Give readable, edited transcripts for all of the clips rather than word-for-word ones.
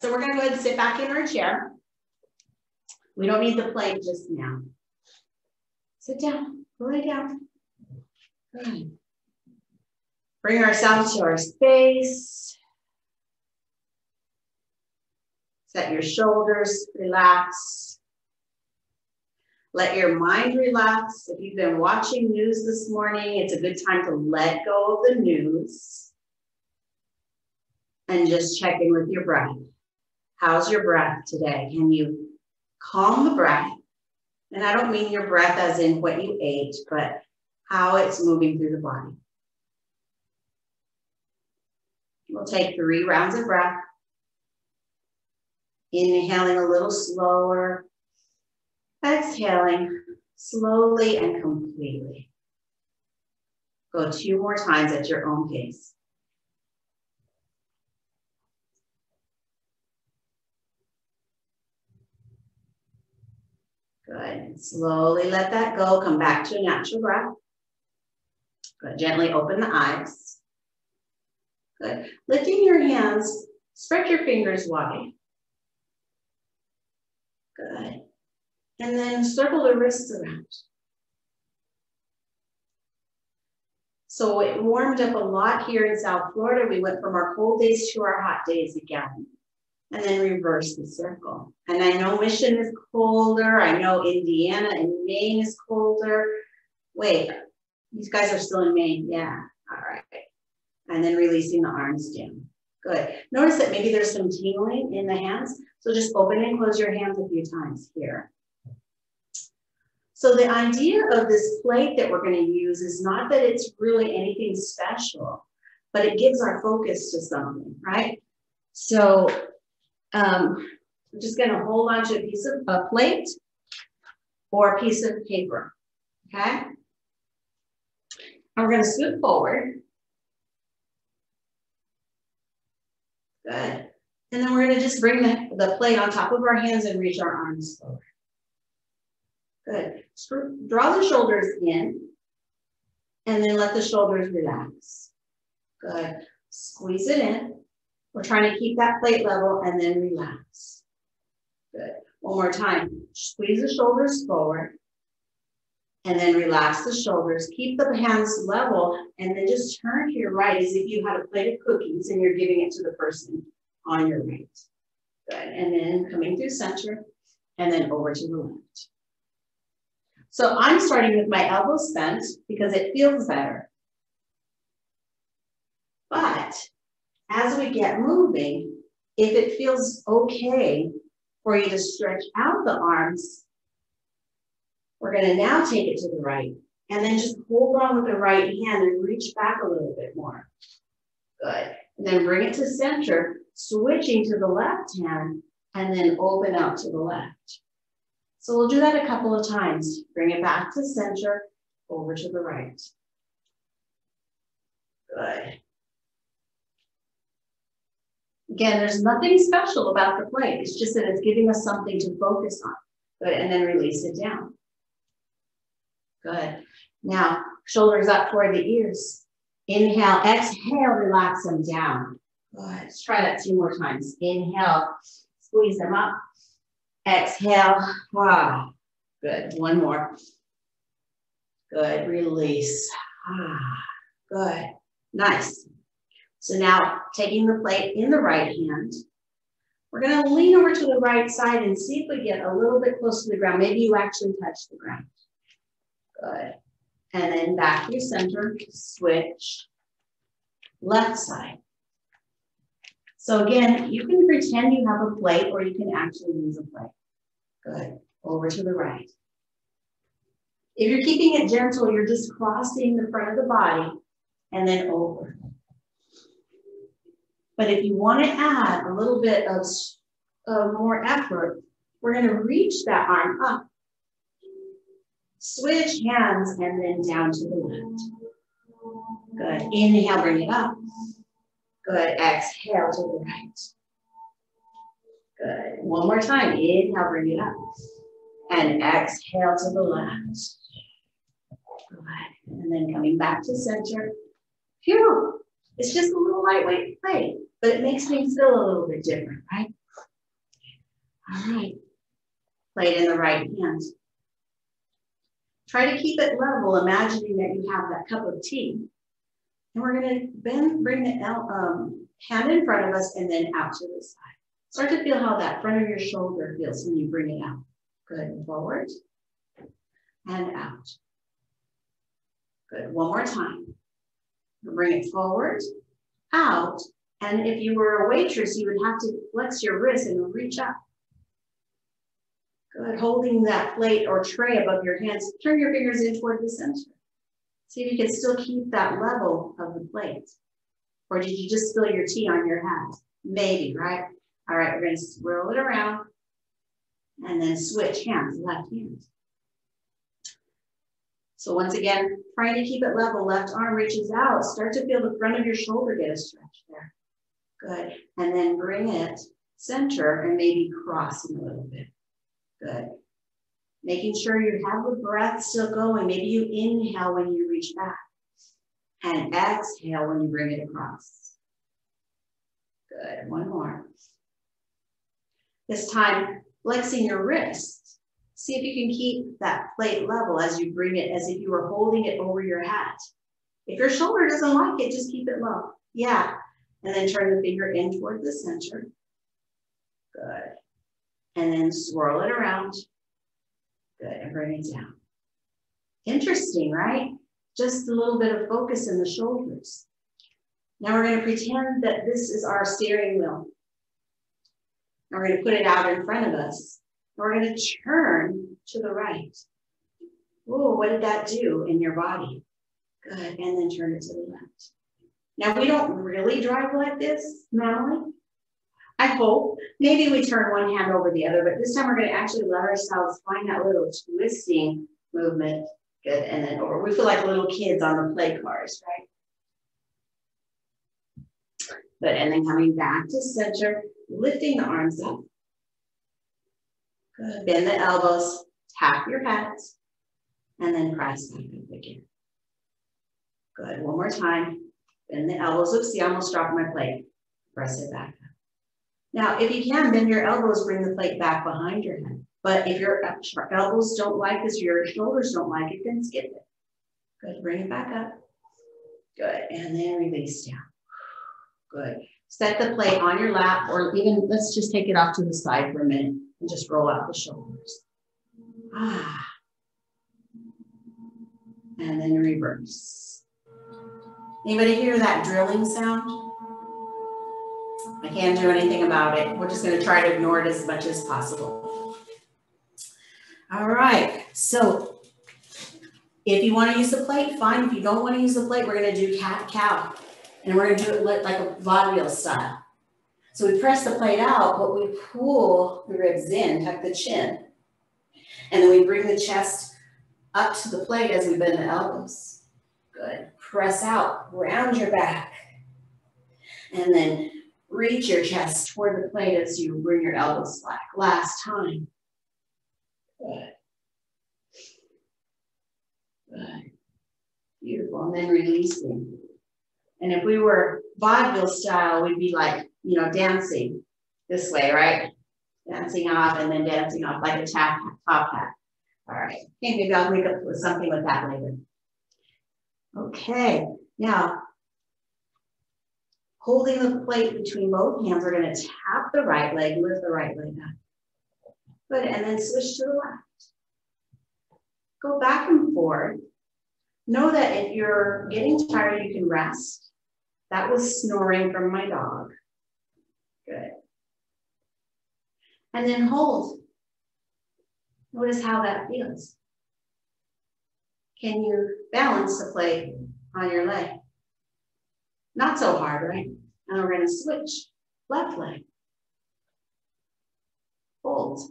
So we're going to go ahead and sit back in our chair. We don't need the plate just now. Sit down, lay down. Good. Bring ourselves to our space. Set your shoulders, relax. Let your mind relax. If you've been watching news this morning, it's a good time to let go of the news and just check in with your breath. How's your breath today? Can you calm the breath? And I don't mean your breath as in what you ate, but how it's moving through the body. We'll take 3 rounds of breath. Inhaling a little slower. Exhaling slowly and completely. Go 2 more times at your own pace. Good. Slowly let that go. Come back to a natural breath. Good. Gently open the eyes. Good. Lifting your hands, spread your fingers wide. Good. And then circle the wrists around. So it warmed up a lot here in South Florida. We went from our cold days to our hot days again. And then reverse the circle. And I know Mission is colder. I know Indiana and Maine is colder. Wait, these guys are still in Maine. Yeah, all right. And then releasing the arms down. Good. Notice that maybe there's some tingling in the hands. So just open and close your hands a few times here. So the idea of this plate that we're going to use is not that it's really anything special, but it gives our focus to something, right? So I'm just going to hold on to a piece of a plate or a piece of paper, okay? And we're going to scoot forward. Good. And then we're going to just bring the plate on top of our hands and reach our arms forward. Good. Draw the shoulders in and then let the shoulders relax. Good. Squeeze it in. We're trying to keep that plate level and then relax. Good. One more time. Squeeze the shoulders forward and then relax the shoulders. Keep the hands level and then just turn to your right as if you had a plate of cookies and you're giving it to the person on your right. Good. And then coming through center and then over to the left. So I'm starting with my elbows bent because it feels better. But as we get moving, if it feels okay for you to stretch out the arms, we're going to now take it to the right and then just hold on with the right hand and reach back a little bit more. Good. And then bring it to center, switching to the left hand and then open out to the left. So we'll do that a couple of times. Bring it back to center, over to the right. Good. Again, there's nothing special about the plate. It's just that it's giving us something to focus on. Good, and then release it down. Good. Now, shoulders up toward the ears. Inhale, exhale, relax them down. Good. Let's try that 2 more times. Inhale, squeeze them up. Exhale. Ah, good. 1 more. Good. Release. Ah, good. Nice. So now taking the plate in the right hand, we're going to lean over to the right side and see if we get a little bit close to the ground. Maybe you actually touch the ground. Good. And then back through center, switch, left side. So again, you can pretend you have a plate or you can actually use a plate. Good. Over to the right. If you're keeping it gentle, you're just crossing the front of the body and then over. But if you want to add a little bit of more effort, we're going to reach that arm up. Switch hands and then down to the left. Good. Inhale, bring it up. Good. Exhale to the right. Good. 1 more time. Inhale, bring it up. And exhale to the left. Good. And then coming back to center. Phew. It's just a little lightweight plate, but it makes me feel a little bit different, right? All right. Plate in the right hand. Try to keep it level, imagining that you have that cup of tea. And we're going to bring the hand in front of us and then out to the side. Start to feel how that front of your shoulder feels when you bring it out. Good. Forward and out. Good. One more time. Bring it forward, out. And if you were a waitress, you would have to flex your wrist and reach up. Good. Holding that plate or tray above your hands, turn your fingers in toward the center. See if you can still keep that level of the plate. Or did you just spill your tea on your hat? Maybe, right? All right, we're going to swirl it around and then switch hands, left hand. So once again, trying to keep it level, left arm reaches out. Start to feel the front of your shoulder get a stretch there. Good. And then bring it center and maybe crossing a little bit. Good. Making sure you have the breath still going. Maybe you inhale when you reach back and exhale when you bring it across. Good. One more. This time, flexing your wrist. See if you can keep that plate level as you bring it, as if you were holding it over your hat. If your shoulder doesn't like it, just keep it low. Yeah. And then turn the finger in toward the center. Good. And then swirl it around. Good, and bring it down. Interesting, right? Just a little bit of focus in the shoulders. Now we're going to pretend that this is our steering wheel. And we're going to put it out in front of us. And we're going to turn to the right. Ooh, what did that do in your body? Good, and then turn it to the left. Now we don't really drive like this, mentally. I hope. Maybe we turn one hand over the other, but this time we're going to actually let ourselves find that little twisting movement. Good, and then over. We feel like little kids on the play cars, right? Good, and then coming back to center, lifting the arms up. Good, bend the elbows, tap your hands, and then press back up again. Good, one more time. Bend the elbows. Oopsie, I almost dropped my plate. Press it back up. Now, if you can, bend your elbows, bring the plate back behind your head. But if your elbows don't like this, your shoulders don't like it, then skip it. Good, bring it back up. Good, and then release down. Good. Set the plate on your lap, or even, let's just take it off to the side for a minute and just roll out the shoulders. Ah. And then reverse. Anybody hear that drilling sound? I can't do anything about it. We're just going to try to ignore it as much as possible. All right. So if you want to use the plate, fine. If you don't want to use the plate, we're going to do cat-cow. And we're going to do it like a vaudeville style. So we press the plate out, but we pull the ribs in, tuck the chin. And then we bring the chest up to the plate as we bend the elbows. Good. Press out, round your back. And then reach your chest toward the plate as you bring your elbows back. Last time. Good. Good. Beautiful. And then releasing. And if we were vaudeville style, we'd be like, you know, dancing this way, right? Dancing off and then dancing off like a top hat. All right. Okay, maybe I'll make up with something with that later. Okay. Now, holding the plate between both hands, we're going to tap the right leg, lift the right leg up. Good, and then switch to the left. Go back and forth. Know that if you're getting tired, you can rest. That was snoring from my dog. Good. And then hold. Notice how that feels. Can you balance the plate on your leg? Not so hard, right? And we're going to switch. Left leg. Hold.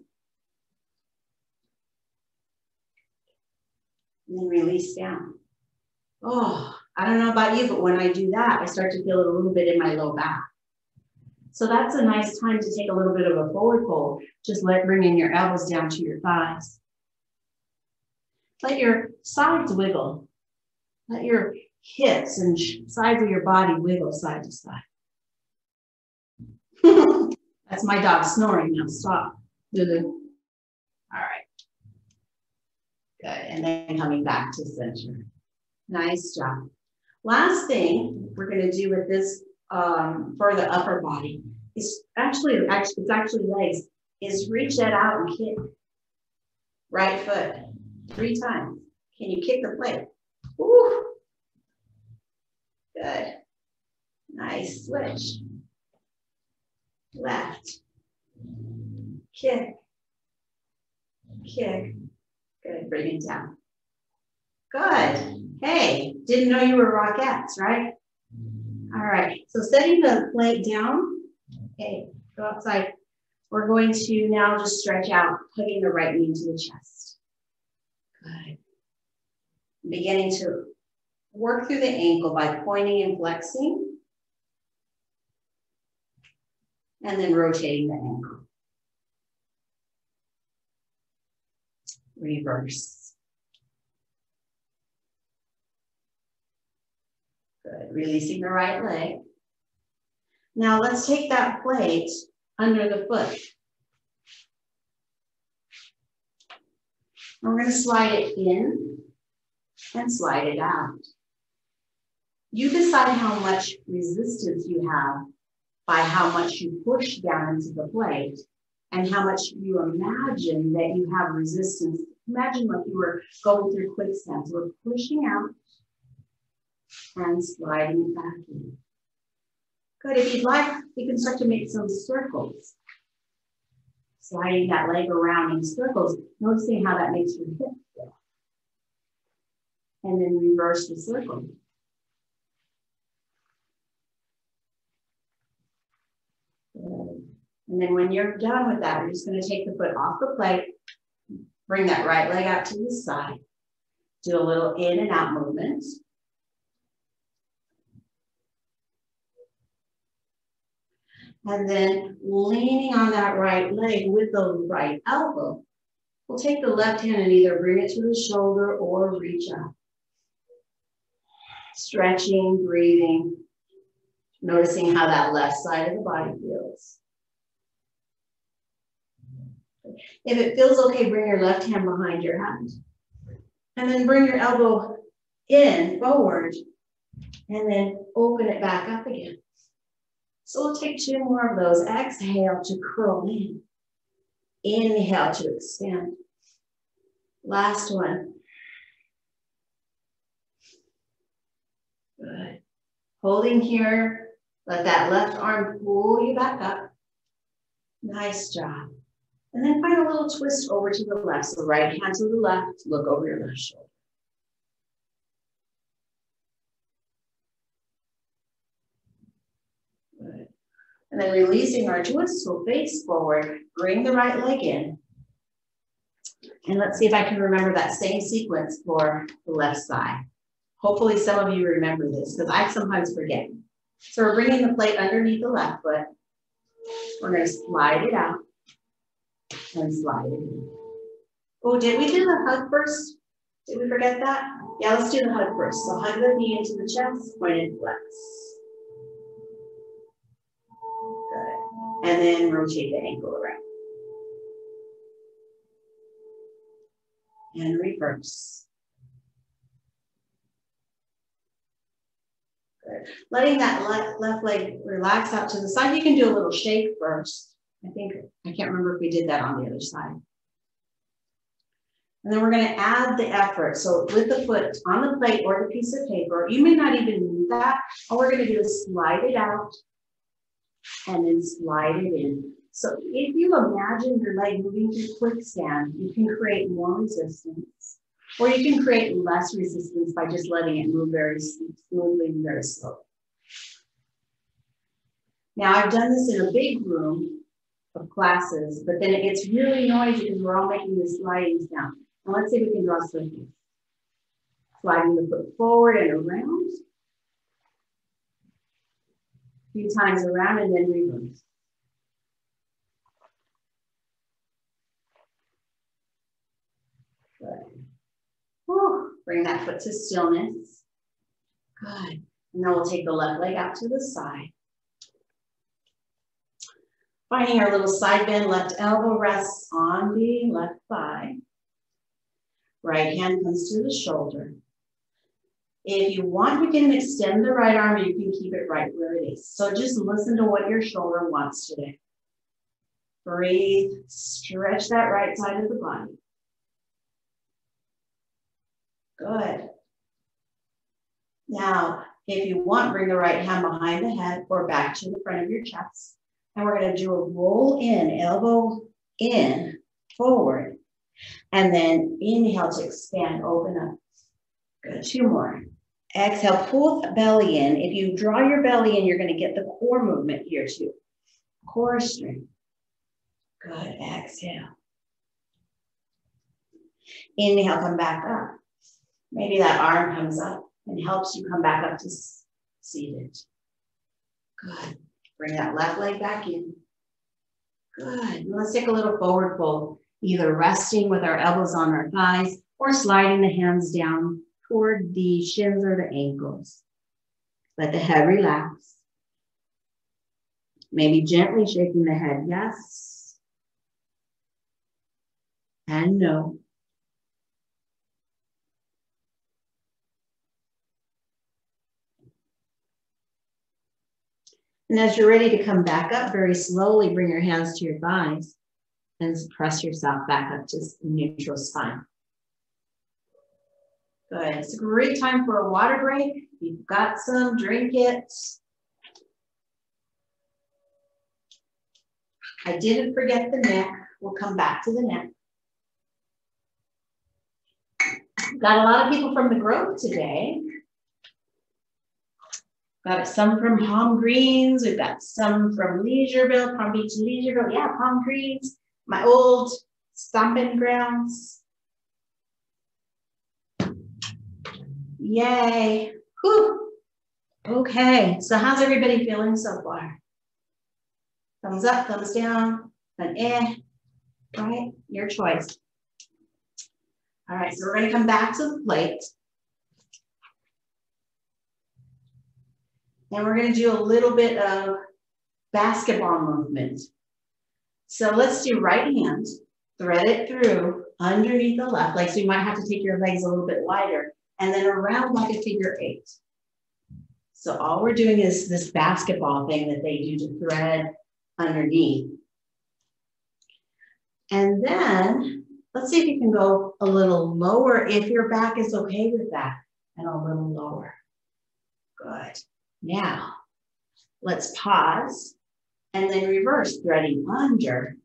And then release down. Oh, I don't know about you, but when I do that, I start to feel it a little bit in my low back. So that's a nice time to take a little bit of a forward fold. Just bring in your elbows down to your thighs. Let your sides wiggle. Let your hips and sides of your body wiggle side to side. That's my dog snoring now. Stop. All right. Good. And then coming back to center. Nice job. Last thing we're going to do with this for the upper body is actually legs, is reach that out and kick. Right foot 3 times. Can you kick the plate? Woo. Good. Nice switch. Left. Kick. Kick. Good. Bring it down. Good. Hey, didn't know you were Rockettes, right? All right. So setting the plate down. Okay, go outside. We're going to now just stretch out, putting the right knee into the chest. Good. Beginning to work through the ankle by pointing and flexing. And then rotating the ankle. Reverse. Good. Releasing the right leg. Now let's take that plate under the foot. And we're going to slide it in and slide it out. You decide how much resistance you have by how much you push down into the plate and how much you imagine that you have resistance. Imagine like you were going through quicksand. So we're pushing out and sliding back in. Good. If you'd like, you can start to make some circles. Sliding that leg around in circles, noticing how that makes your hip feel. And then reverse the circle. Good. And then when you're done with that, you're just going to take the foot off the plate, bring that right leg out to the side, do a little in and out movement. And then leaning on that right leg with the right elbow, we'll take the left hand and either bring it to the shoulder or reach up. Stretching, breathing, noticing how that left side of the body feels. If it feels okay, bring your left hand behind your hand. And then bring your elbow in, forward, and then open it back up again. So we'll take 2 more of those. Exhale to curl in. Inhale to extend. Last one. Good. Holding here. Let that left arm pull you back up. Nice job. And then find a little twist over to the left. So right hand to the left. Look over your left shoulder. Good. And then releasing our twist, we'll face forward, bring the right leg in. And let's see if I can remember that same sequence for the left side. Hopefully some of you remember this because I sometimes forget. So we're bringing the plate underneath the left foot. We're going to slide it out and slide it in. Oh, did we do the hug first? Did we forget that? Yeah, let's do the hug first. So hug the knee into the chest, point and flex. Good. And then rotate the ankle around. And reverse. Good. Letting that left leg relax out to the side. You can do a little shake first. I can't remember if we did that on the other side. And then we're going to add the effort. So with the foot on the plate or the piece of paper, you may not even need that. All we're going to do is slide it out and then slide it in. So if you imagine your leg moving through quicksand, you can create more resistance, or you can create less resistance by just letting it move very smoothly and very slowly. Now I've done this in a big room of classes, but then it gets really noisy because we're all making the slidings down. And let's see if we can draw circles. Sliding the foot forward and around. A few times around and then reverse. Good. Whew. Bring that foot to stillness. Good. And then we'll take the left leg out to the side. Finding our little side bend, left elbow rests on the left thigh. Right hand comes to the shoulder. If you want, you can extend the right arm, or you can keep it right where it is. So just listen to what your shoulder wants today. Breathe, stretch that right side of the body. Good. Now, if you want, bring the right hand behind the head or back to the front of your chest. And we're going to do a roll in, elbow in, forward. And then inhale to expand, open up. Good, 2 more. Exhale, pull the belly in. If you draw your belly in, you're going to get the core movement here too. Core strength. Good, exhale. Inhale, come back up. Maybe that arm comes up and helps you come back up to seated. Good. Bring that left leg back in. Good. Let's take a little forward fold, either resting with our elbows on our thighs or sliding the hands down toward the shins or the ankles. Let the head relax. Maybe gently shaking the head, yes and no. And as you're ready to come back up, very slowly bring your hands to your thighs and press yourself back up to neutral spine. Good. It's a great time for a water break. If you've got some, drink it. I didn't forget the neck. We'll come back to the neck. Got a lot of people from the Grove today. Got some from Palm Greens. We've got some from Leisureville, Palm Beach, Leisureville. Yeah, Palm Greens, my old stomping grounds. Yay. Whew. Okay, so how's everybody feeling so far? Thumbs up, thumbs down, an right? Your choice. All right, so we're gonna come back to the plate. And we're gonna do a little bit of basketball movement. So let's do right hand, thread it through underneath the left leg. So you might have to take your legs a little bit wider and then around like a figure 8. So all we're doing is this basketball thing that they do to thread underneath. And then let's see if you can go a little lower if your back is okay with that, and a little lower. Good. Now, let's pause and then reverse, threading under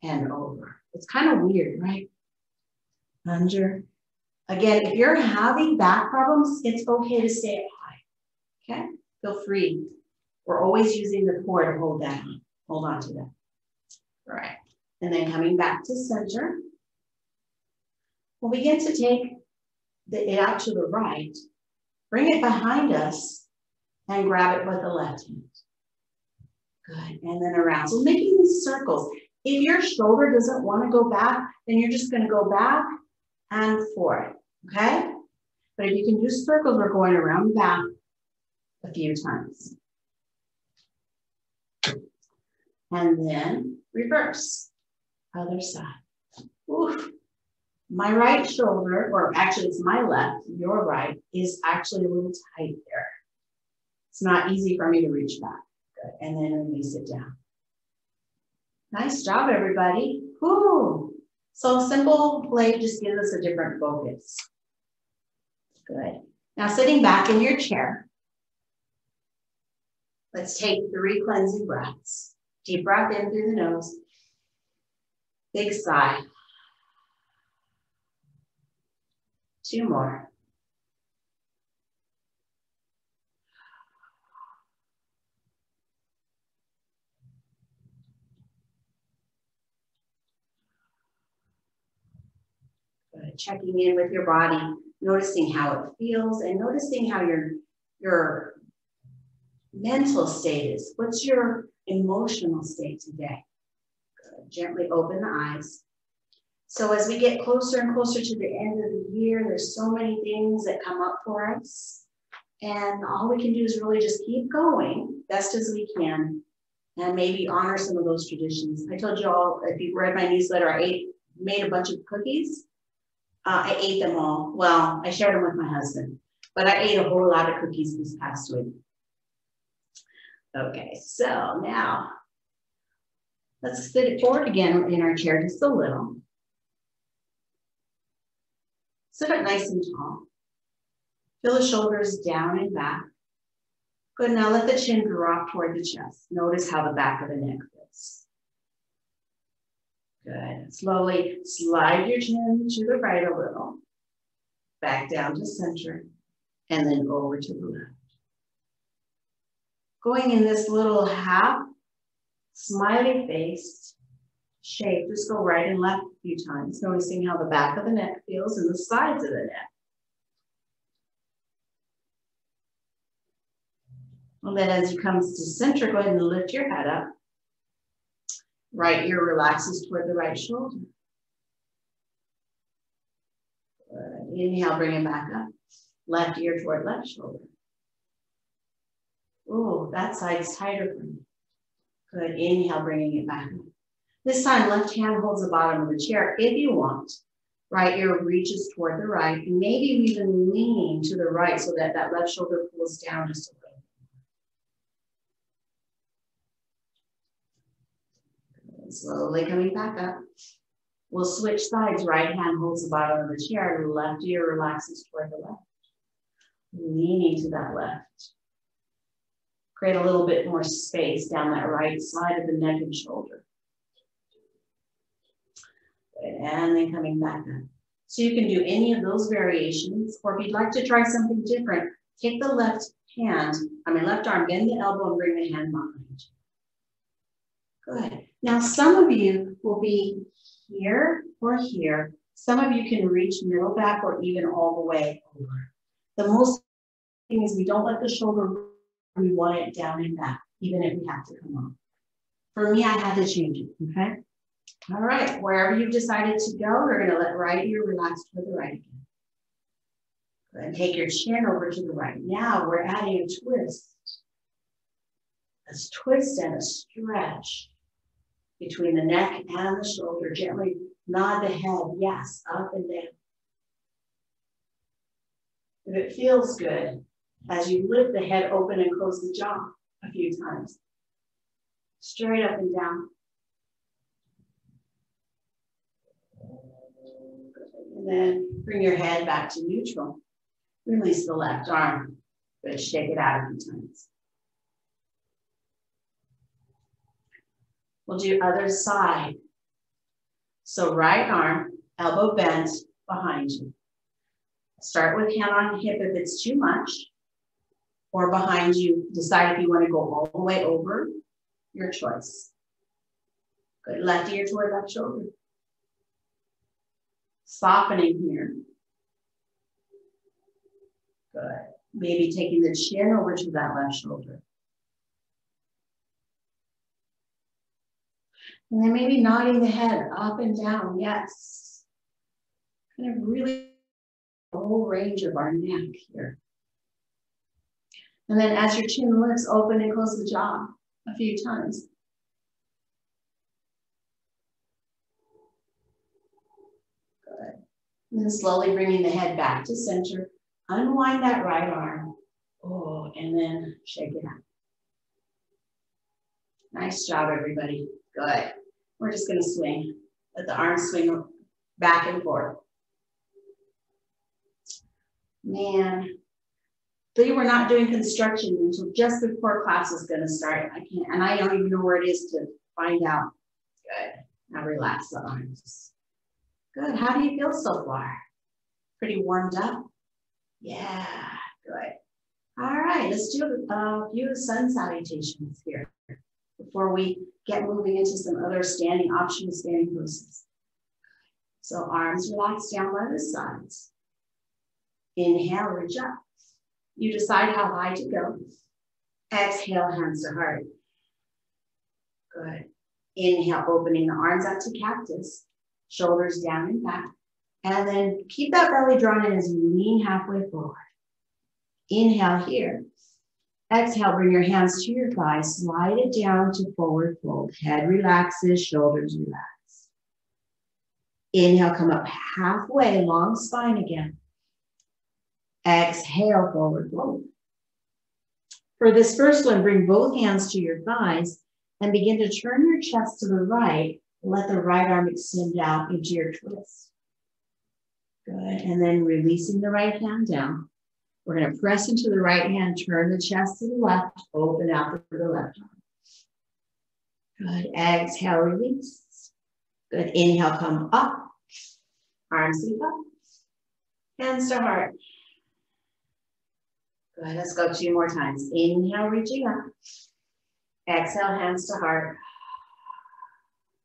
and over. It's kind of weird, right? Under. Again, if you're having back problems, it's okay to stay up high, okay? Feel free. We're always using the core to hold that on. Hold on to that. All right. And then coming back to center, we'll begin to take it out to the right, bring it behind us, and grab it with the left hand. Good, and then around. So making these circles. If your shoulder doesn't want to go back, then you're just going to go back and forth, okay? But if you can do circles, we're going around and back a few times. And then reverse, other side. Oof. My right shoulder, or actually it's my left, your right, is actually a little tight there. It's not easy for me to reach back. Good, and then release it down. Nice job, everybody. Whew. So simple play just gives us a different focus. Good. Now sitting back in your chair, let's take 3 cleansing breaths. Deep breath in through the nose. Big sigh. 2 more. Good. Checking in with your body, noticing how it feels, and noticing how your mental state is. What's your emotional state today? Good. Gently open the eyes. So as we get closer and closer to the end of the year, there's so many things that come up for us. And all we can do is really just keep going best as we can and maybe honor some of those traditions. I told you all, if you read my newsletter, I made a bunch of cookies. I ate them all. Well, I shared them with my husband, but I ate a whole lot of cookies this past week. Okay, so now let's sit it forward again in our chair just a little. Sit up nice and tall. Feel the shoulders down and back. Good, now let the chin drop toward the chest. Notice how the back of the neck feels. Good, slowly slide your chin to the right a little. Back down to center, and then over to the left. Going in this little half smiley face shape, just go right and left a few times, noticing how the back of the neck feels and the sides of the neck. And then as you come to center, go ahead and lift your head up. Right ear relaxes toward the right shoulder. Good. Inhale, bring it back up. Left ear toward left shoulder. Oh, that side's tighter for me. Good. Inhale, bringing it back up. This time, left hand holds the bottom of the chair if you want. Right ear reaches toward the right, and maybe even lean to the right so that that left shoulder pulls down just a little. Slowly coming back up. We'll switch sides. Right hand holds the bottom of the chair. Left ear relaxes toward the left. Leaning to that left. Create a little bit more space down that right side of the neck and shoulder. Good. And then coming back up. So you can do any of those variations, or if you'd like to try something different, take the left arm, bend the elbow and bring the hand behind you. Good. Now, some of you will be here or here. Some of you can reach middle back or even all the way over. The most thing is we don't let the shoulder, we want it down and back, even if we have to come off. For me, I had to change it, okay? All right, wherever you've decided to go, we're gonna let right ear relax to the right again. Go ahead and take your chin over to the right. Now we're adding a twist. A twist and a stretch between the neck and the shoulder. Gently nod the head, yes, up and down. If it feels good, as you lift the head open and close the jaw a few times. Straight up and down. And then bring your head back to neutral. Release the left arm. Good, shake it out a few times. We'll do other side. So right arm, elbow bent behind you. Start with hand on hip if it's too much, or behind you. Decide if you want to go all the way over, your choice. Good, left ear toward left shoulder. Softening here. Good. Maybe taking the chin over to that left shoulder. And then maybe nodding the head up and down, yes. Kind of really the whole range of our neck here. And then as your chin lifts, open and close the jaw a few times. Good. And then slowly bringing the head back to center. Unwind that right arm. Oh, and then shake it out. Nice job, everybody. Good. We're just going to swing. Let the arms swing back and forth. Man, they were not doing construction until just before class was going to start. I can't, and I don't even know where it is to find out. Good. Now relax the arms. Good. How do you feel so far? Pretty warmed up? Yeah. Good. All right. Let's do a few sun salutations here before we get moving into some other optional standing poses. So arms relax down by the sides. Inhale, reach up. You decide how high to go. Exhale, hands to heart. Good. Inhale, opening the arms out to cactus. Shoulders down and back. And then keep that belly drawn in as you lean halfway forward. Inhale here. Exhale, bring your hands to your thighs, slide it down to forward fold. Head relaxes, shoulders relax. Inhale, come up halfway, long spine again. Exhale, forward fold. For this first one, bring both hands to your thighs and begin to turn your chest to the right. Let the right arm extend out into your twist. Good. And then releasing the right hand down. We're going to press into the right hand, turn the chest to the left, open out the left arm. Good. Exhale, release. Good. Inhale, come up. Arms sweep up. Hands to heart. Good. Let's go 2 more times. Inhale, reaching up. Exhale, hands to heart.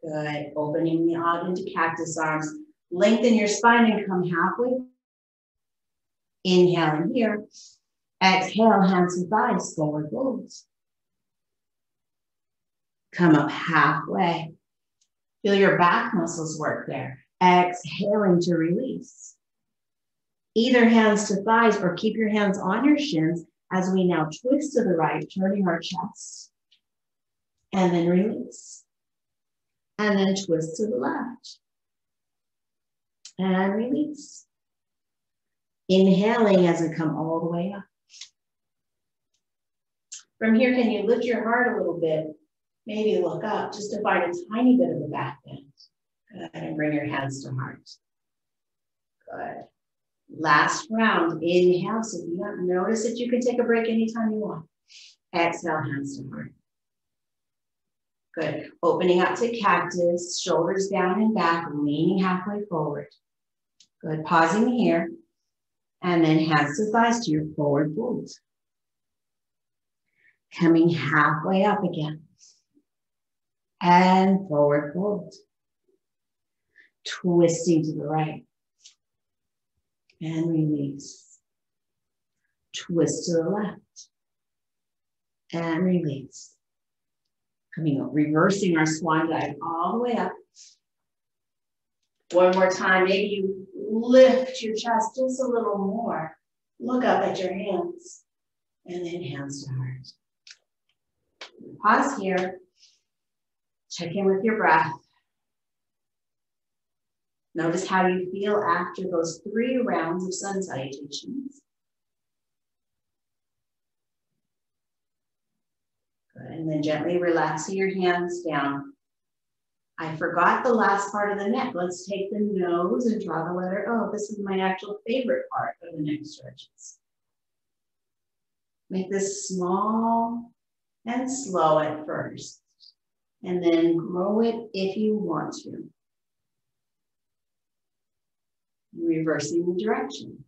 Good. Opening the out into cactus arms. Lengthen your spine and come halfway. Inhale in here. Exhale, hands to thighs, forward fold. Come up halfway. Feel your back muscles work there. Exhaling to release. Either hands to thighs or keep your hands on your shins as we now twist to the right, turning our chest. And then release. And then twist to the left. And release. Inhaling as we come all the way up. From here, can you lift your heart a little bit? Maybe look up just to find a tiny bit of a back bend. Good. And bring your hands to heart. Good. Last round. Inhale. So if you don't notice it, you can take a break anytime you want. Exhale, hands to heart. Good. Opening up to cactus, shoulders down and back, leaning halfway forward. Good. Pausing here. And then hands to thighs to your forward fold. Coming halfway up again. And forward fold. Twisting to the right. And release. Twist to the left. And release. Coming up, reversing our swan dive all the way up. One more time, maybe you lift your chest just a little more. Look up at your hands. And then hands to heart. Pause here. Check in with your breath. Notice how you feel after those 3 rounds of sun salutations. Good. And then gently relaxing your hands down. I forgot the last part of the neck. Let's take the nose and draw the letter O. This is my actual favorite part of the neck stretches. Make this small and slow at first, and then grow it if you want to. Reversing the direction.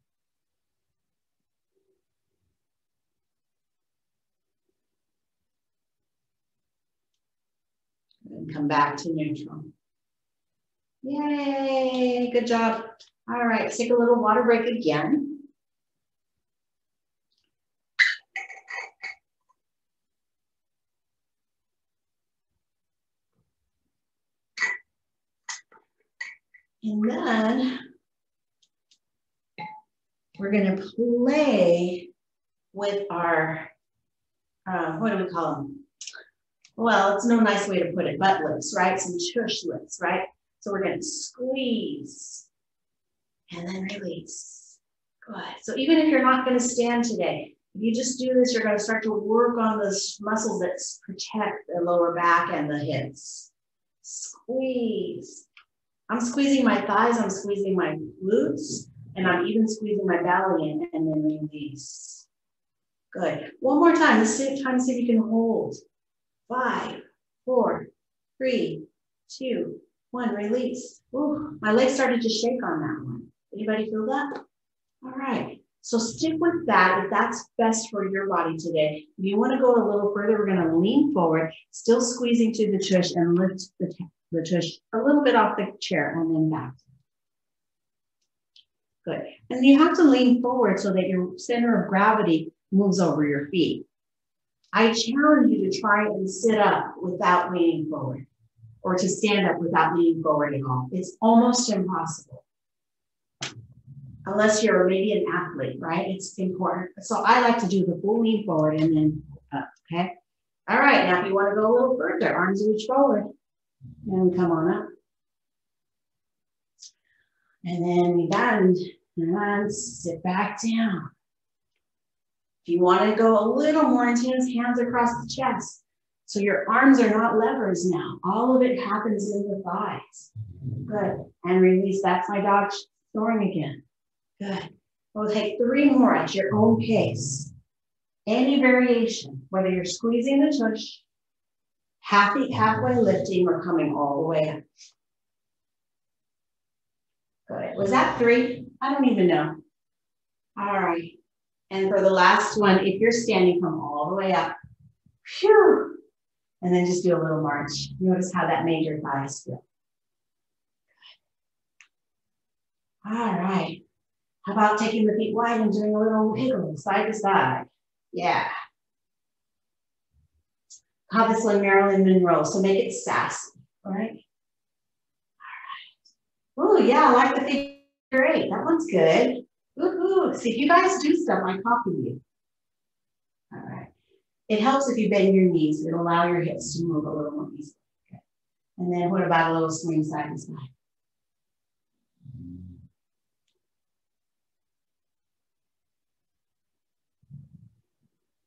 And come back to neutral. Yay, good job. All right, take a little water break again. And then we're going to play with our, what do we call them? Well, it's no nice way to put it, butt lifts, right? Some tush lifts, right? So we're going to squeeze and then release. Good. So even if you're not going to stand today, if you just do this, you're going to start to work on the muscles that protect the lower back and the hips. Squeeze. I'm squeezing my thighs, I'm squeezing my glutes, and I'm even squeezing my belly in, and then release. Good. One more time. This time, see if you can hold. 5, 4, 3, 2, 1. Release. Ooh, my legs started to shake on that one. Anybody feel that? All right. So stick with that if that's best for your body today. If you want to go a little further, we're going to lean forward, still squeezing to the tush and lift the tush a little bit off the chair and then back. Good. And you have to lean forward so that your center of gravity moves over your feet. I challenge you to try and sit up without leaning forward, or to stand up without leaning forward at all. It's almost impossible. Unless you're maybe an athlete, right? It's important. So I like to do the full lean forward and then up, okay? All right, now if you want to go a little further, arms reach forward and come on up. And then we bend and sit back down. If you want to go a little more intense, hands across the chest. So your arms are not levers now. All of it happens in the thighs. Good. And release. That's my dog snoring again. Good. We'll take 3 more at your own pace. Any variation, whether you're squeezing the tush, halfway lifting, or coming all the way up. Good. Was that 3? I don't even know. All right. And for the last one, if you're standing, come all the way up. Phew. And then just do a little march. Notice how that made your thighs feel. All right. How about taking the feet wide and doing a little wiggle side to side? Yeah. Call this one Marilyn Monroe, so make it sassy, all right? All right. Oh, yeah, I like the figure 8. That one's good. Woohoo. See, if you guys do stuff, I copy you. All right. It helps if you bend your knees. It'll allow your hips to move a little more easily. Okay. And then what about a little swing side to side?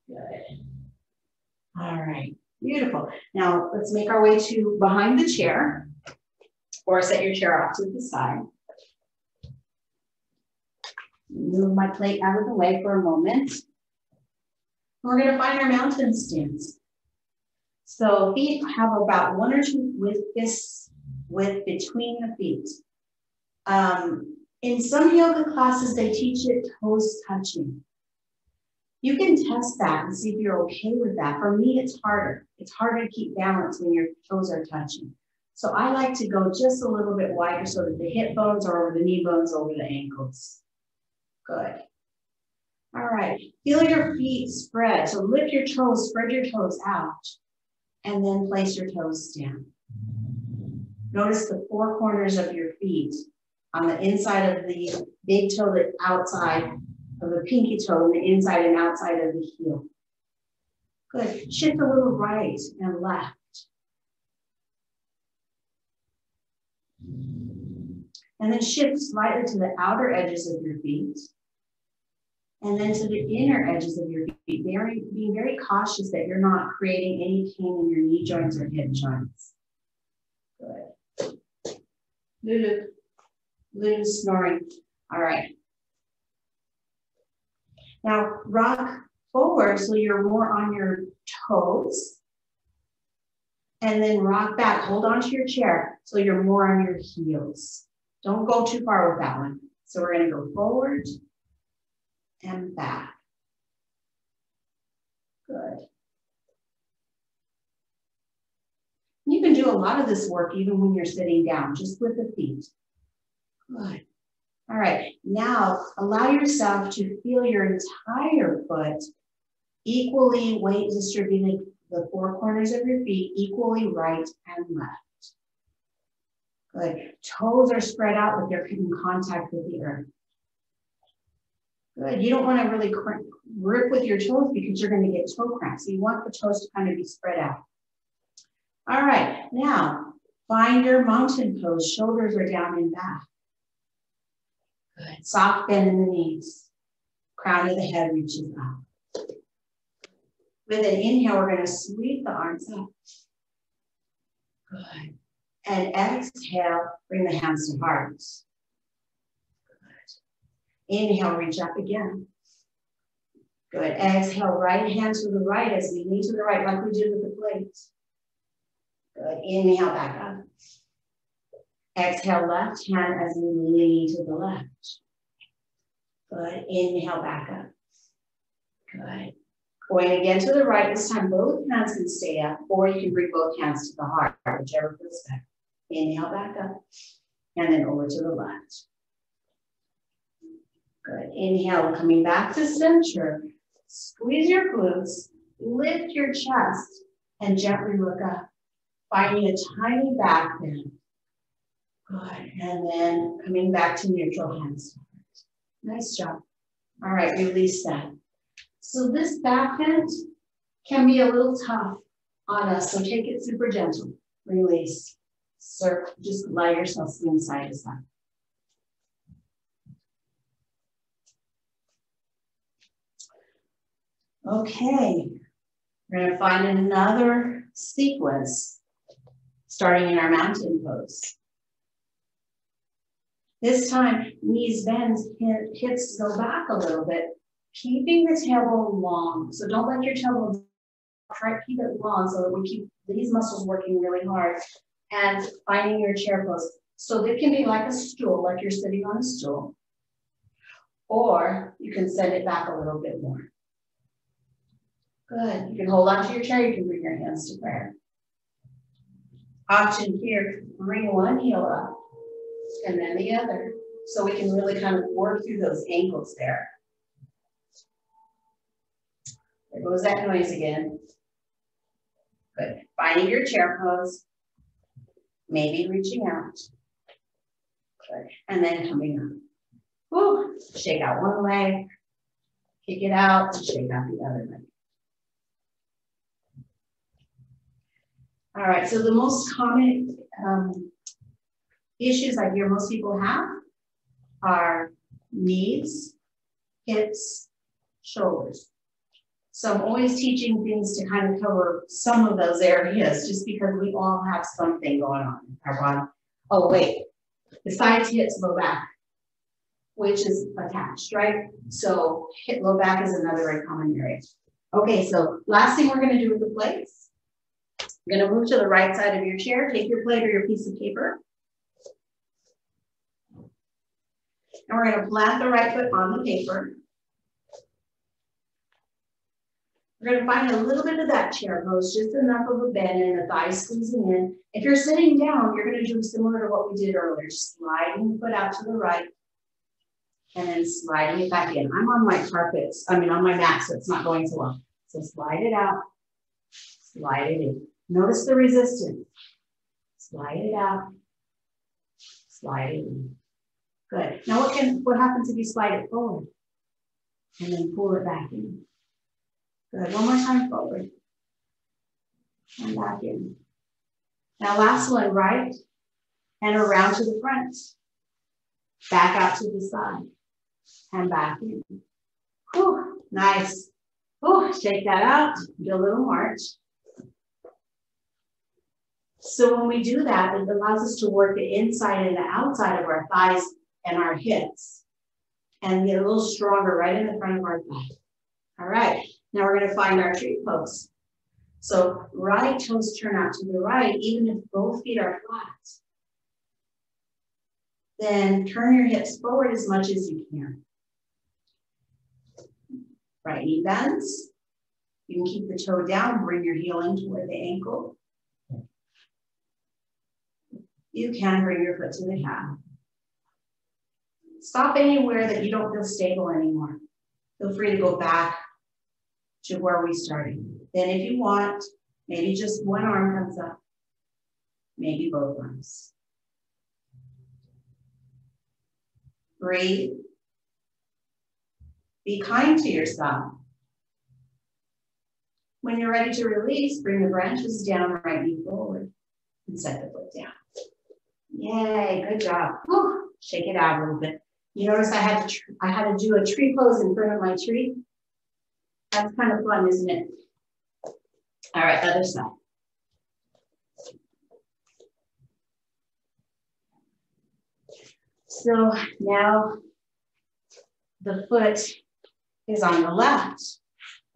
Good. All right. Beautiful. Now let's make our way to behind the chair, or set your chair off to the side. Move my plate out of the way for a moment. We're going to find our mountain stance. So feet have about 1 or 2 width between the feet. In some yoga classes, they teach it toes touching. You can test that and see if you're okay with that. For me, it's harder. It's harder to keep balance when your toes are touching. So I like to go just a little bit wider so that the hip bones are over the knee bones, over the ankles. Good. All right. Feel your feet spread. So lift your toes, spread your toes out, and then place your toes down. Notice the 4 corners of your feet on the inside of the big toe, the outside of the pinky toe, and the inside and outside of the heel. Good. Shift a little right and left. And then shift slightly to the outer edges of your feet. And then to the inner edges of your feet. Being very cautious that you're not creating any pain in your knee joints or hip joints. Good. Lulu's snoring. All right. Now rock forward so you're more on your toes. And then rock back. Hold on to your chair so you're more on your heels. Don't go too far with that one. So we're going to go forward and back. Good. You can do a lot of this work even when you're sitting down, just with the feet. Good. All right, now allow yourself to feel your entire foot equally weight distributed, the 4 corners of your feet equally right and left. Good. Toes are spread out, but they're in contact with the earth. Good. You don't want to really grip with your toes because you're going to get toe cramps. So you want the toes to kind of be spread out. All right, now find your mountain pose. Shoulders are down and back. Good. Soft bend in the knees. Crown of the head reaches up. With an inhale, we're going to sweep the arms up. Good. And exhale, bring the hands to hearts. Good. Inhale, reach up again. Good. Exhale, right hand to the right as we lean to the right, like we did with the plate. Good. Inhale, back up. Exhale, left hand as we lean to the left. Good. Inhale, back up. Good. Going again to the right. This time, both hands can stay up, or you can bring both hands to the heart, whichever feels better. Inhale, back up. And then over to the left. Good. Inhale, coming back to center. Squeeze your glutes, lift your chest, and gently look up. Finding a tiny back bend. Good. And then coming back to neutral, hands to heart. Nice job. All right, release that. So this back bend can be a little tough on us, so take it super gentle. Release. Circle. Just allow yourself swing side to side. Okay, we're going to find another sequence starting in our mountain pose. This time, knees bend, hips go back a little bit, keeping the tailbone long. So don't let your tailbone, try to keep it long so that we keep these muscles working really hard. And finding your chair pose. So it can be like a stool, like you're sitting on a stool. Or you can send it back a little bit more. Good. You can hold on to your chair. You can bring your hands to prayer. Option here, bring one heel up and then the other. So we can really kind of work through those ankles there. There goes that noise again. Good. Finding your chair pose. Maybe reaching out. Good. And then coming up. Woo. Shake out one leg. Kick it out. Shake out the other leg. All right, so the most common issues I hear most people have are knees, hips, shoulders. So I'm always teaching things to kind of cover some of those areas just because we all have something going on in our body. Oh, wait, besides hips, low back, which is attached, right? So hip, low back is another very common area. Okay, so last thing we're gonna do with the plates. You're going to move to the right side of your chair. Take your plate or your piece of paper. And we're going to plant the right foot on the paper. We're going to find a little bit of that chair pose, just enough of a bend and the thighs squeezing in. If you're sitting down, you're going to do similar to what we did earlier, sliding the foot out to the right and then sliding it back in. I'm on my carpets, on my mat, so it's not going so well. So slide it out, slide it in. Notice the resistance. Slide it out, slide it in. Good. Now what happens if you slide it forward? And then pull it back in. Good. One more time forward. And back in. Now last one, right? And around to the front. Back out to the side. And back in. Whew, nice. Whew, shake that out. Do a little march. So when we do that, it allows us to work the inside and the outside of our thighs and our hips and get a little stronger right in the front of our thigh. All right, now we're going to find our tree pose. So right toes turn out to the right, even if both feet are flat. Then turn your hips forward as much as you can. Right knee bends. You can keep the toe down, bring your heel in toward the ankle. You can bring your foot to the calf. Stop anywhere that you don't feel stable anymore. Feel free to go back to where we started. Then if you want, maybe just one arm comes up, maybe both arms. Breathe. Be kind to yourself. When you're ready to release, bring the branches down, right knee forward, and set the foot down. Yay, good job. Whew. Shake it out a little bit. You notice I had to do a tree pose in front of my tree. That's kind of fun, isn't it? All right, other side. So now the foot is on the left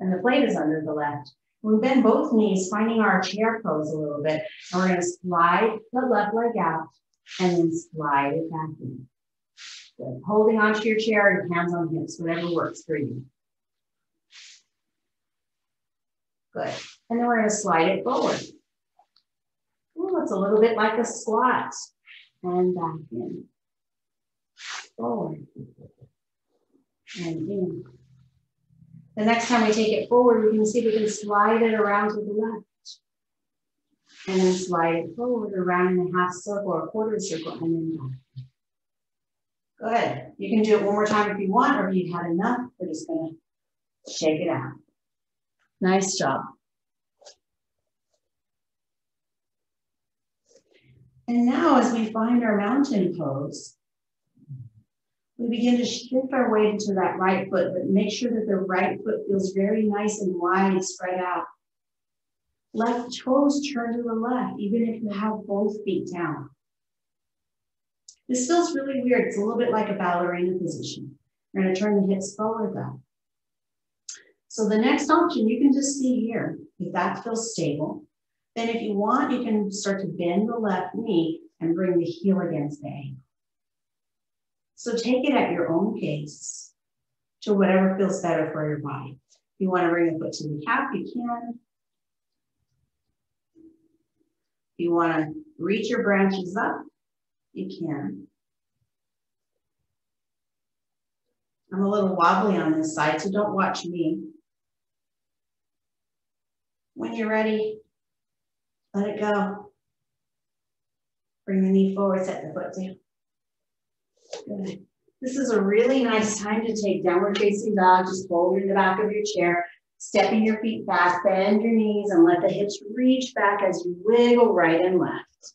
and the plate is under the left. We bend both knees, finding our chair pose a little bit. And we're going to slide the left leg out and then slide it back in. Good. Holding onto your chair and hands on hips, whatever works for you. Good. And then we're going to slide it forward. Ooh, it's a little bit like a squat. And back in. Forward. And in. The next time we take it forward, we can see we can slide it around to the left. And then slide it forward around in a half circle or quarter circle and then back. Good. You can do it one more time if you want, or if you've had enough. We're just gonna shake it out. Nice job. And now as we find our mountain pose, we begin to shift our weight into that right foot, but make sure that the right foot feels very nice and wide, spread out. Left toes turn to the left, even if you have both feet down. This feels really weird. It's a little bit like a ballerina position. We're going to turn the hips forward though. So the next option you can just see here, if that feels stable. Then if you want, you can start to bend the left knee and bring the heel against the ankle. So take it at your own pace to whatever feels better for your body. If you want to bring the foot to the calf, you can. If you want to reach your branches up, you can. I'm a little wobbly on this side, so don't watch me. When you're ready, let it go. Bring the knee forward, set the foot down. Good. This is a really nice time to take downward facing dog. Just fold in the back of your chair, stepping your feet back, bend your knees, and let the hips reach back as you wiggle right and left.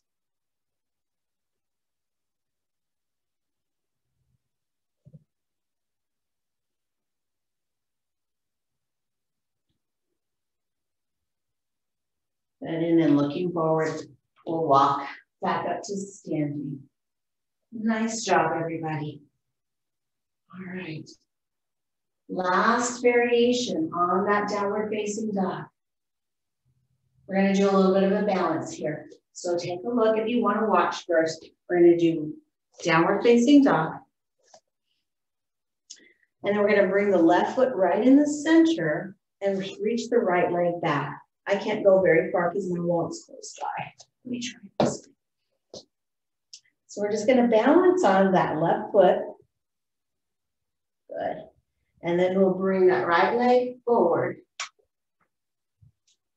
And then looking forward, we'll walk back up to standing. Nice job, everybody. All right. Last variation on that downward facing dog. We're going to do a little bit of a balance here. So take a look if you want to watch first. We're going to do downward facing dog. And then we're going to bring the left foot right in the center and reach the right leg back. I can't go very far because my wall's close by. Let me try this. So we're just going to balance on that left foot. Good. And then we'll bring that right leg forward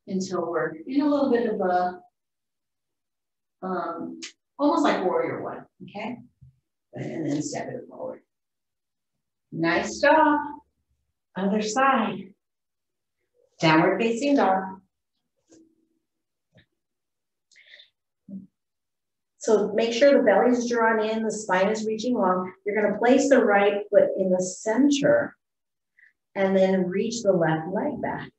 until we're in a little bit of a, almost like warrior one, okay? And then step it forward. Nice job. Other side. Downward facing dog. So make sure the belly is drawn in, the spine is reaching long. You're going to place the right foot in the center and then reach the left leg back.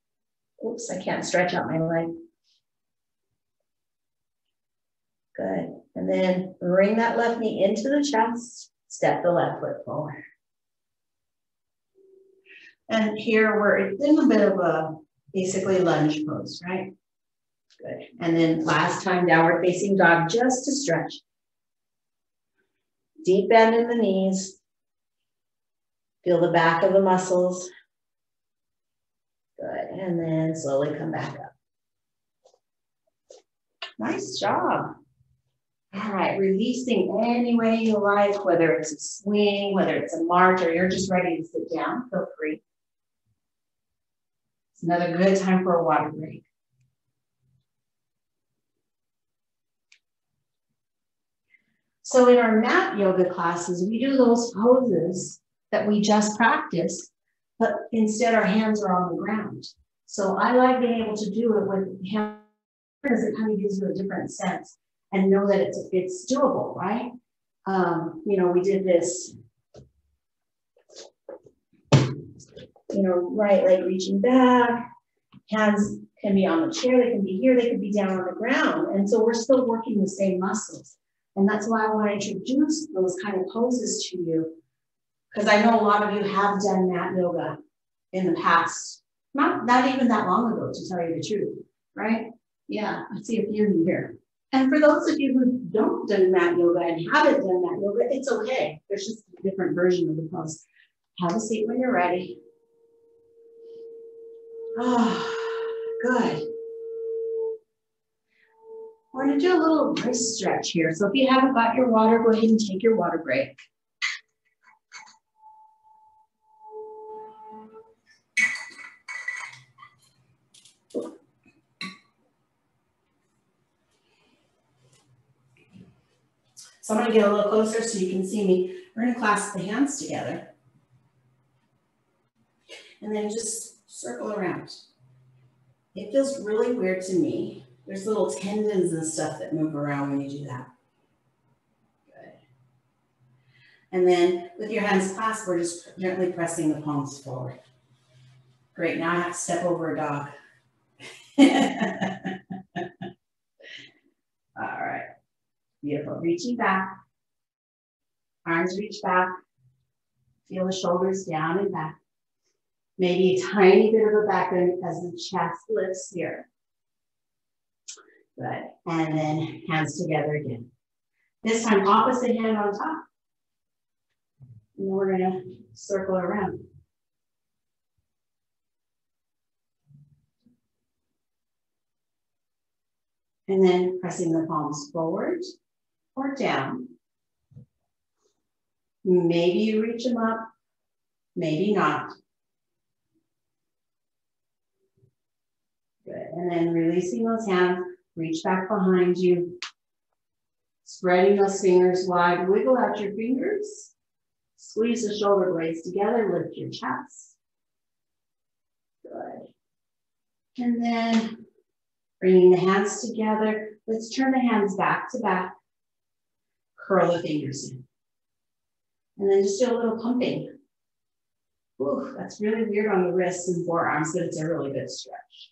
Oops, I can't stretch out my leg. Good. And then bring that left knee into the chest, step the left foot forward. And here we're in a bit of a basically lunge pose, right? Good. And then last time, downward facing dog, just to stretch. Deep bend in the knees. Feel the back of the muscles. Good. And then slowly come back up. Nice job. All right, releasing any way you like, whether it's a swing, whether it's a march, or you're just ready to sit down, feel free. It's another good time for a water break. So in our mat yoga classes, we do those poses that we just practiced, but instead our hands are on the ground. So I like being able to do it with hands because it kind of gives you a different sense and know that it's doable, right? You know, we did this, you know, right leg reaching back, hands can be on the chair, they can be here, they could be down on the ground. And so we're still working the same muscles. And that's why I want to introduce those kind of poses to you, because I know a lot of you have done mat yoga in the past, not even that long ago, to tell you the truth, right? Yeah, I see a few of you here. And for those of you who don't do mat yoga and haven't done mat yoga, it's okay. There's just a different version of the pose. Have a seat when you're ready. Oh, good. We're going to do a little wrist stretch here. So if you haven't got your water, go ahead and take your water break. So I'm going to get a little closer so you can see me. We're going to clasp the hands together. And then just circle around. It feels really weird to me. There's little tendons and stuff that move around when you do that. Good. And then with your hands clasped, we're just gently pressing the palms forward. Great, now I have to step over a dog. All right, beautiful. Reaching back, arms reach back. Feel the shoulders down and back. Maybe a tiny bit of a back bend as the chest lifts here. Good, and then hands together again. This time, opposite hand on top. And then we're gonna circle around. And then pressing the palms forward or down. Maybe you reach them up, maybe not. Good, and then releasing those hands, reach back behind you. Spreading those fingers wide, wiggle out your fingers. Squeeze the shoulder blades together, lift your chest. Good. And then bringing the hands together, let's turn the hands back to back. Curl the fingers in. And then just do a little pumping. Ooh, that's really weird on the wrists and forearms, but it's a really good stretch.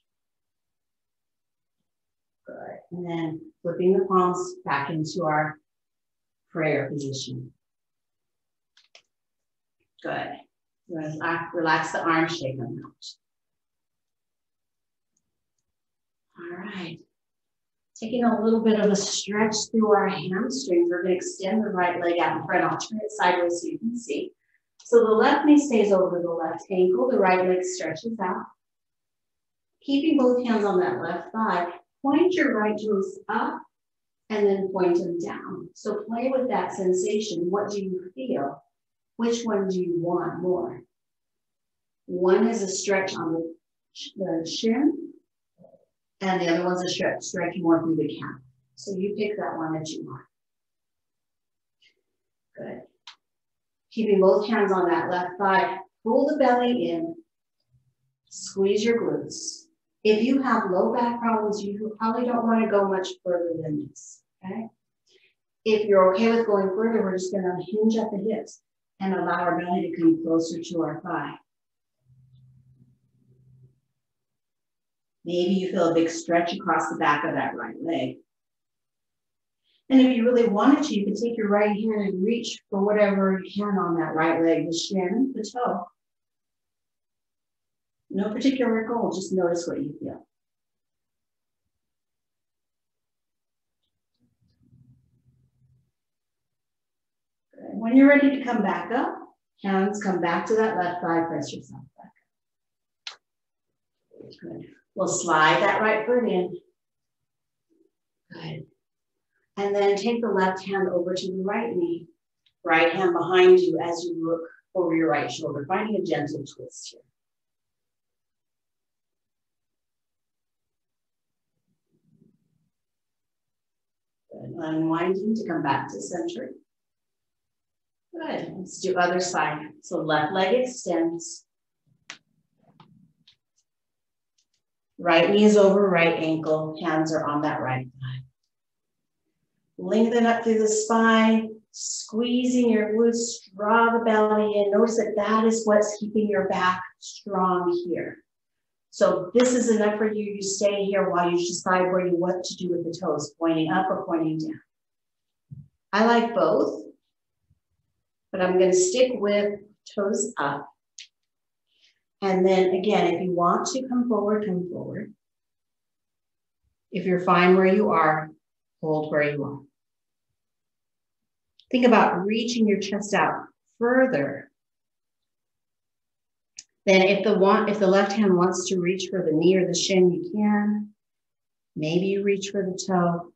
Good. And then flipping the palms back into our prayer position. Good. Relax the arms, shake them out. All right. Taking a little bit of a stretch through our hamstrings. We're going to extend the right leg out in front. I'll turn it sideways so you can see. So the left knee stays over the left ankle. The right leg stretches out. Keeping both hands on that left thigh. Point your right toes up and then point them down. So play with that sensation. What do you feel? Which one do you want more? One is a stretch on the shin, and the other one's a stretch more through the calf. So you pick that one that you want. Good. Keeping both hands on that left thigh, pull the belly in, squeeze your glutes. If you have low back problems, you probably don't want to go much further than this, okay? If you're okay with going further, we're just gonna hinge at the hips and allow our belly to come closer to our thigh. Maybe you feel a big stretch across the back of that right leg. And if you really wanted to, you could take your right hand and reach for whatever you can on that right leg, the shin, the toe. No particular goal, just notice what you feel. Good. When you're ready to come back up, hands come back to that left thigh, press yourself back up. Good. We'll slide that right foot in. Good. And then take the left hand over to the right knee. Right hand behind you as you look over your right shoulder, finding a gentle twist here. Good. Unwinding to come back to center. Good. Let's do other side. So left leg extends. Right knee is over right ankle. Hands are on that right thigh. Lengthen up through the spine, squeezing your glutes, draw the belly in. Notice that that is what's keeping your back strong here. So this is enough for you. You stay here while you decide where you want to do with the toes, pointing up or pointing down. I like both, but I'm going to stick with toes up. And then again, if you want to come forward, come forward. If you're fine where you are, hold where you are. Think about reaching your chest out further. Then if the left hand wants to reach for the knee or the shin, you can. Maybe you reach for the toe.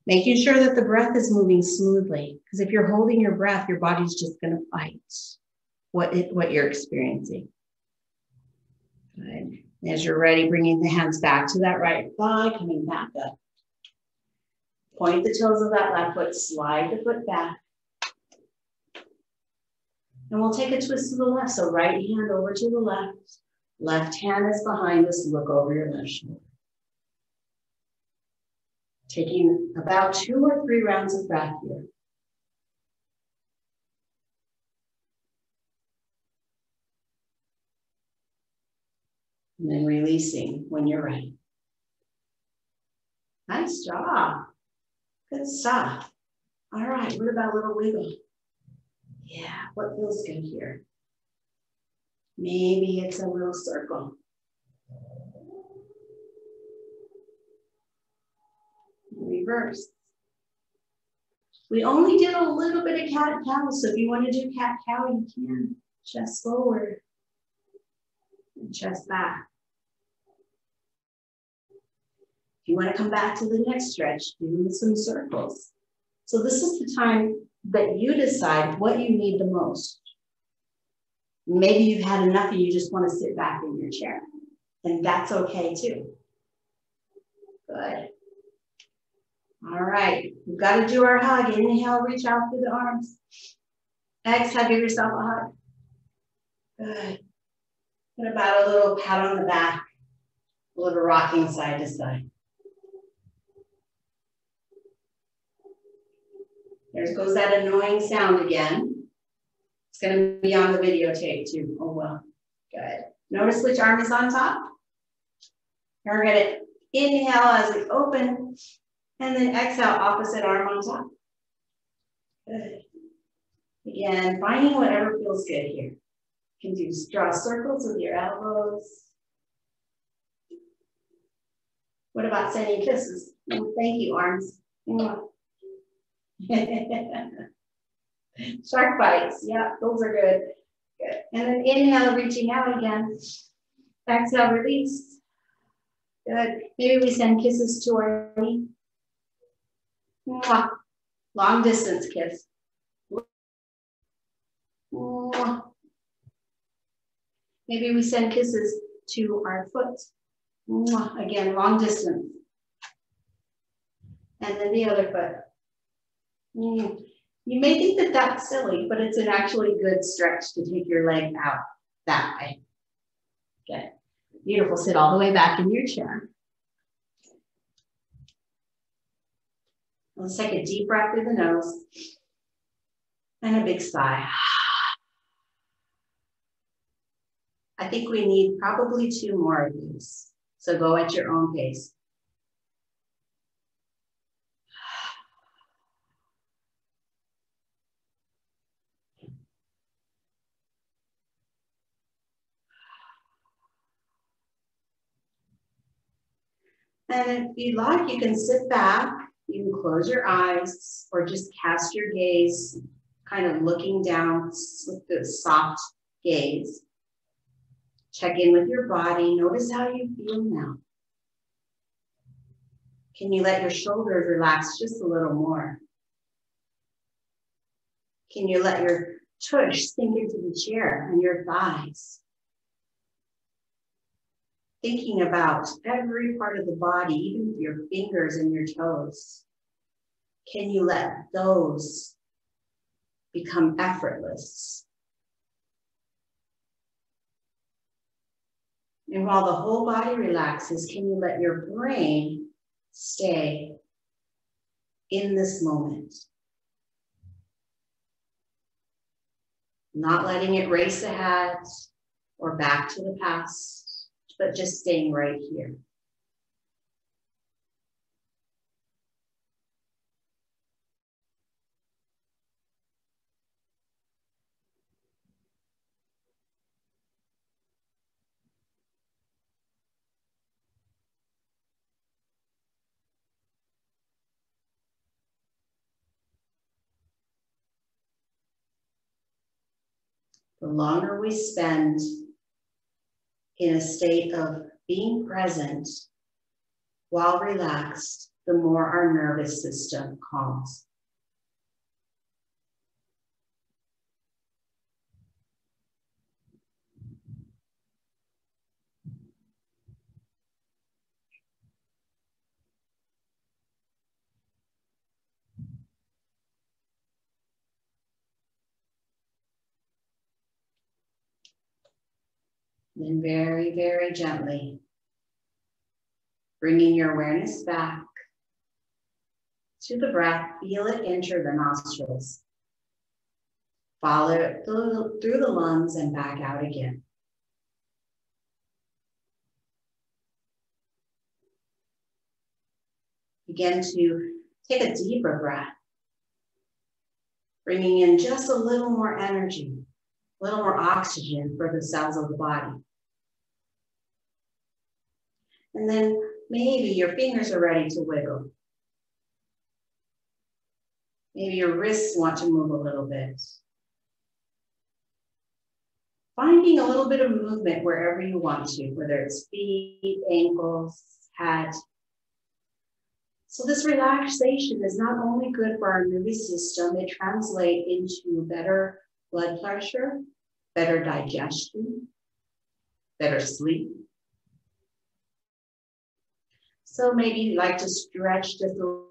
Making sure that the breath is moving smoothly, because if you're holding your breath, your body's just going to fight what you're experiencing. Good. As you're ready, bringing the hands back to that right thigh, coming back up. Point the toes of that left foot, slide the foot back. And we'll take a twist to the left. So right hand over to the left. Left hand is behind us. Look over your left shoulder. Taking about 2 or 3 rounds of breath here. And then releasing when you're ready. Nice job. Good stuff. All right, what about a little wiggle? Yeah, what feels good here? Maybe it's a little circle. Reverse. We only did a little bit of cat-cow, so if you want to do cat-cow, you can. Chest forward and chest back. If you want to come back to the next stretch, do some circles. So this is the time that you decide what you need the most. Maybe you've had enough and you just want to sit back in your chair. And that's okay too. Good. All right, we've got to do our hug. Inhale, reach out through the arms. Exhale, give yourself a hug. Good. What about a little pat on the back? A little rocking side to side. There goes that annoying sound again. It's going to be on the videotape too. Oh, well. Good. Notice which arm is on top. We're going to inhale as we open, and then exhale, opposite arm on top. Good. Again, finding whatever feels good here. You can do draw circles with your elbows. What about sending kisses? Oh, thank you, arms. Shark bites. Yeah, those are good. Good. And then inhale, reaching out again. Exhale, release. Good. Maybe we send kisses to our knee. Mwah. Long distance kiss. Mwah. Maybe we send kisses to our foot. Mwah. Again, long distance. And then the other foot. You may think that that's silly, but it's an actually good stretch to take your leg out that way. Good. Beautiful. Sit all the way back in your chair. Let's take a deep breath through the nose and a big sigh. I think we need probably 2 more of these. So go at your own pace. And if you like, you can sit back, you can close your eyes, or just cast your gaze, kind of looking down with the soft gaze. Check in with your body. Notice how you feel now. Can you let your shoulders relax just a little more? Can you let your tush sink into the chair and your thighs? Thinking about every part of the body, even your fingers and your toes. Can you let those become effortless? And while the whole body relaxes, can you let your brain stay in this moment? Not letting it race ahead or back to the past, but just staying right here. The longer we spend in a state of being present while relaxed, the more our nervous system calms. Then very, very gently, bringing your awareness back to the breath. Feel it enter the nostrils. Follow it through the lungs and back out again. Begin to take a deeper breath, bringing in just a little more energy, a little more oxygen for the cells of the body. And then maybe your fingers are ready to wiggle. Maybe your wrists want to move a little bit. Finding a little bit of movement wherever you want to, whether it's feet, ankles, head. So this relaxation is not only good for our nervous system, it translates into better blood pressure, better digestion, better sleep. So maybe you'd like to stretch just a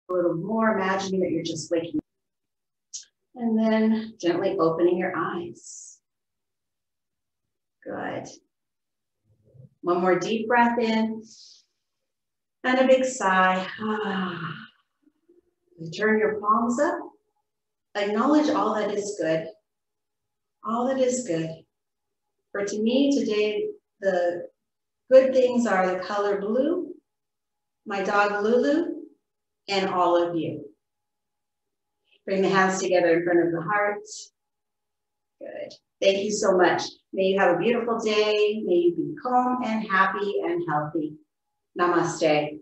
little more, imagining that you're just waking up. And then gently opening your eyes. Good. One more deep breath in and a big sigh. Turn your palms up. Acknowledge all that is good. All that is good. For to me today, the good things are the color blue, my dog Lulu, and all of you. Bring the hands together in front of the heart. Good. Thank you so much. May you have a beautiful day. May you be calm and happy and healthy. Namaste.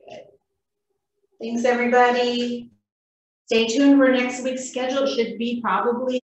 Good. Thanks, everybody. Stay tuned for next week's schedule. It should be probably